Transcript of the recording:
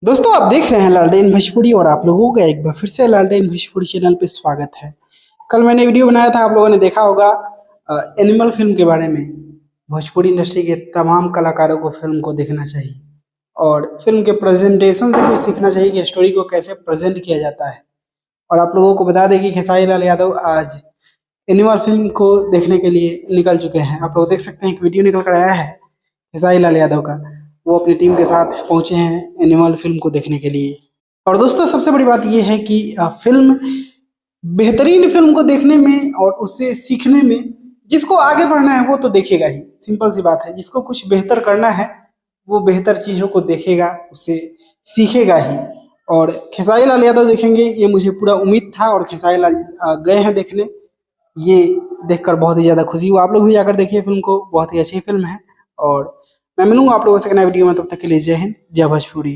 दोस्तों आप देख रहे हैं लालटेन भोजपुरी और आप लोगों का एक बार फिर से लालटेन भोजपुरी चैनल पे स्वागत है। कल मैंने वीडियो बनाया था, आप लोगों ने देखा होगा एनिमल फिल्म के बारे में। भोजपुरी इंडस्ट्री के तमाम कलाकारों को फिल्म को देखना चाहिए और फिल्म के प्रेजेंटेशन से कुछ सीखना चाहिए कि स्टोरी को कैसे प्रेजेंट किया जाता है। और आप लोगों को बता दें कि खेसारी लाल यादव आज एनिमल फिल्म को देखने के लिए निकल चुके हैं। आप लोग देख सकते हैं एक वीडियो निकल कर आया है खेसारी लाल यादव का। वो अपनी टीम के साथ पहुंचे हैं एनिमल फिल्म को देखने के लिए। और दोस्तों सबसे बड़ी बात ये है कि फिल्म बेहतरीन फिल्म को देखने में और उससे सीखने में जिसको आगे बढ़ना है वो तो देखेगा ही। सिंपल सी बात है, जिसको कुछ बेहतर करना है वो बेहतर चीज़ों को देखेगा, उससे सीखेगा ही। और खेसारी लाल यादव देखेंगे ये मुझे पूरा उम्मीद था और खेसारी लाल गए हैं देखने। ये देखकर बहुत ही ज़्यादा खुशी हुआ। आप लोग भी जाकर देखिए फिल्म को, बहुत ही अच्छी फिल्म है। और मैं मिलूंगा आप लोगों से नए वीडियो में, तब तक के लिए जय हिंद, जय भोजपुरी।